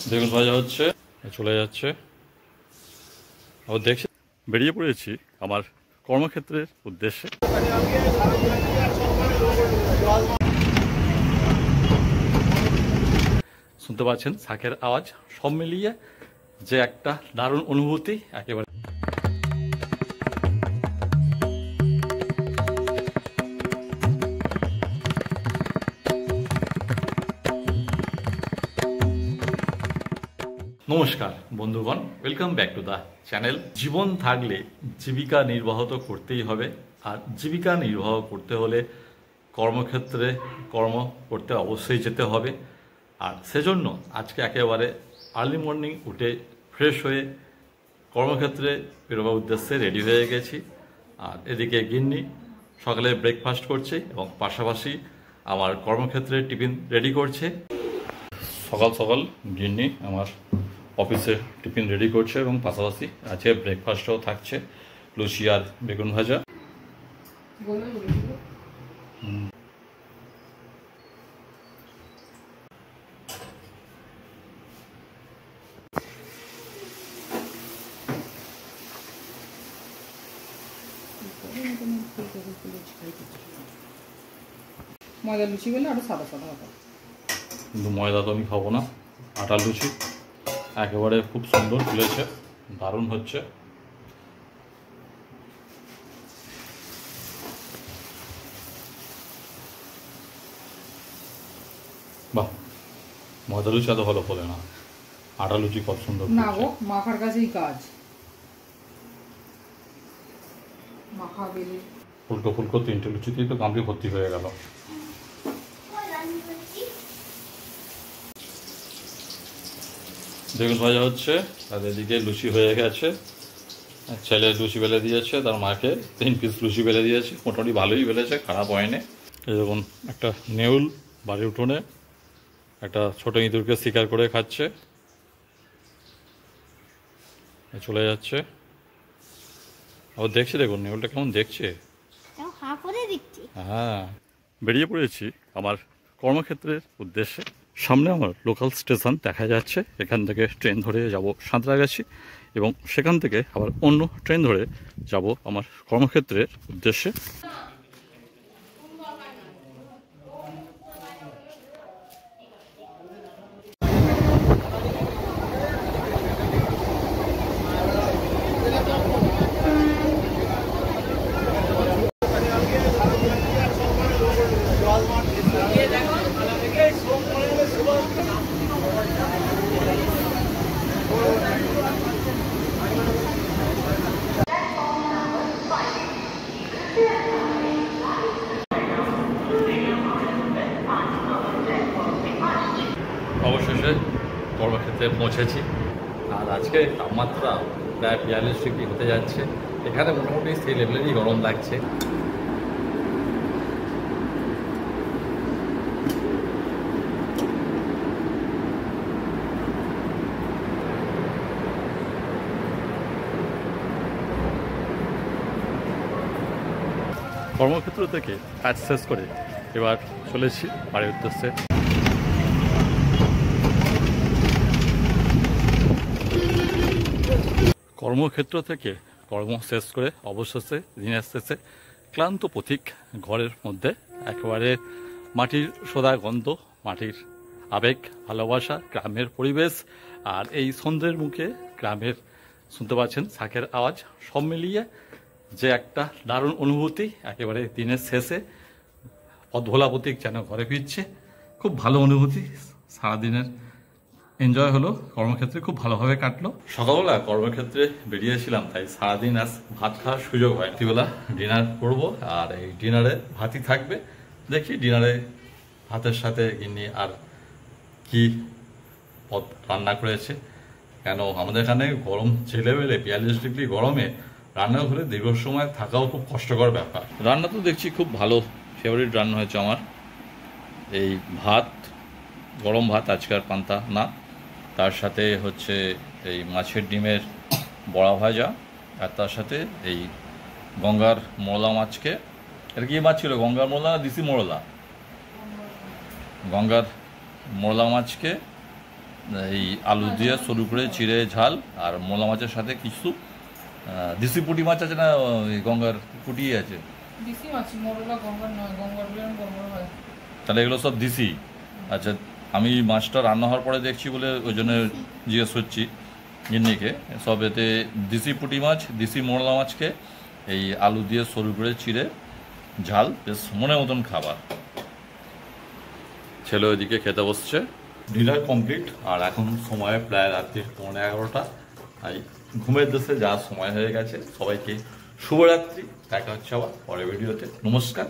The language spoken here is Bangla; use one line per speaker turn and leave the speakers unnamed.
বেগুন ভাজা হচ্ছে, চলে যাচ্ছে। ও দেখছি, বেরিয়ে পড়েছি আমার কর্মক্ষেত্রের উদ্দেশ্যে। শুনতে পাচ্ছেন শাঁখের আওয়াজ, সব মিলিয়ে যে একটা দারুণ অনুভূতি একেবারে। নমস্কার বন্ধুগণ, welcome back to the channel. জীবন থাকলে জীবিকা নির্বাহ তো করতেই হবে, আর জীবিকা নির্বাহ করতে হলে কর্মক্ষেত্রে কর্ম করতে অবশ্যই যেতে হবে। আর সেজন্য আজকে একেবারে আর্লি মর্নিং উঠে ফ্রেশ হয়ে কর্মক্ষেত্রে বেরোবার উদ্দেশ্যে রেডি হয়ে গেছি। আর এদিকে গিন্নি সকালে ব্রেকফাস্ট করছে এবং পাশাপাশি আমার কর্মক্ষেত্রে টিফিন রেডি করছে। সকাল সকাল গিন্নি আমার অফিসে টিফিন রেডি করছে এবং পাশাপাশি আজকে ব্রেকফাস্টও থাকছে, লুচি আর বেগুন ভাজা।
ময়দা লুচি বলে আরো সাদা সাদা হতো,
কিন্তু ময়দা তো আমি খাবো না। আটার লুচি একেবারে খুব সুন্দর ফুলেছে, দারুণ হচ্ছে। বাহ, ময়দা লুচি এত ভালো ফলে না, আটা লুচি কত সুন্দর
না গো, মাখার কাছেই কাজ। মাখা বেলে
ফুলকো ফুলকো তিনটে লুচিতেই তো গামলি ভর্তি হয়ে গেল। বেগুন ভাজা হচ্ছে, আর এদিকে লুচি হয়ে গেছে। ছেলে লুচি বেলে দিয়েছে, তার মাকে 3 পিস লুচি বেলে দিয়েছে, মোটামুটি ভালোই বেলেছে, খারাপ হয়নি। এই দেখুন একটা নেউল বাড়ির উঠোনে একটা ছোট ইঁদুরকে শিকার করে খাচ্ছে, চলে যাচ্ছে। ও দেখছি, দেখুন নেউলটা কেমন দেখছে। হ্যাঁ, বেরিয়ে পড়েছি আমার কর্মক্ষেত্রের উদ্দেশ্যে। সামনে আমার লোকাল স্টেশন দেখা যাচ্ছে, এখান থেকে ট্রেন ধরে যাব সাঁতরাগাছি এবং সেখান থেকে আবার অন্য ট্রেন ধরে যাব আমার কর্মক্ষেত্রের উদ্দেশ্যে। অবশেষে কর্মক্ষেত্রে পৌঁছেছি, আর আজকে তাপমাত্রা প্রায় 42 ডিগ্রি হতে যাচ্ছে। এখানে মোটামুটি সেই লেভেলেরই গরম লাগছে। কর্মক্ষেত্র থেকে কাজ শেষ করে এবার চলেছি বাড়ির উদ্দেশ্যে। কর্মক্ষেত্র থেকে কর্ম শেষ করে অবশেষে দিনের শেষে ক্লান্ত পথিক ঘরের মধ্যে একেবারে মাটির সোদা গন্ধ, মাটির আবেগ, ভালোবাসা, গ্রামের পরিবেশ, আর এই সন্ধ্যের মুখে গ্রামের শুনতে পাচ্ছেন শাঁখের আওয়াজ, সব মিলিয়ে যে একটা দারুণ অনুভূতি। একেবারে দিনের শেষে পথভোলা পথিক যেন ঘরে ফিরছে, খুব ভালো অনুভূতি। সারাদিনের এনজয় হলো, কর্মক্ষেত্রে খুব ভালোভাবে কাটলো। সকালবেলা কর্মক্ষেত্রে বেরিয়েছিলাম, তাই সারাদিন আজ ভাত খাওয়ার সুযোগ হয়। রাত্রিবেলা ডিনার করব, আর এই ডিনারে ভাতই থাকবে। দেখি ডিনারে ভাতের সাথে গিন্নি আর কি পদ রান্না করেছে। কেন আমাদের এখানে গরম ছেলেবেলে 42 ডিগ্রি গরমে রান্নাঘরে দীর্ঘ সময় থাকাও খুব কষ্টকর ব্যাপার। রান্না তো দেখছি খুব ভালো, ফেভারিট রান্না হয়েছে আমার। এই ভাত, গরম ভাত, আজকাল পান্তা না, তার সাথে হচ্ছে এই মাছের ডিমের বড়া ভাজা, আর তার সাথে এই গঙ্গার মোরলা মাছকে, এটা কি মাছ ছিল, গঙ্গার মোরলা না দেশি মোরলা? গঙ্গার মোরলা মাছকে এই আলু দিয়ে সরু করে চিড়ে ঝাল, আর মোরলা মাছের সাথে কিছু দেশি পুঁটি মাছ আছে না, ওই গঙ্গার পুঁটি আছে,
দিশি মাছ, মোরলা গঙ্গার নয়, গঙ্গার বলে বড় বড় হয়।
তাহলে এগুলো সব দেশি। আচ্ছা, আমি মাছটা রান্না হওয়ার পরে দেখছি বলে ওই জন্য জিজ্ঞেস করছি গিন্নিকে। সব এতে দেশি পুঁটি মাছ, দেশি মোরলা মাছকে এই আলু দিয়ে সরু করে চিড়ে ঝাল, বেশ মনের মতন খাবার। ছেলে ওইদিকে খেতে বসছে। ডিনার কমপ্লিট, আর এখন সময় প্রায় রাত্রি 11:30। তাই ঘুমের দেশে যাওয়ার সময় হয়ে গেছে। সবাইকে শুভরাত্রি, দেখা হচ্ছে আবার পরের ভিডিওতে। নমস্কার।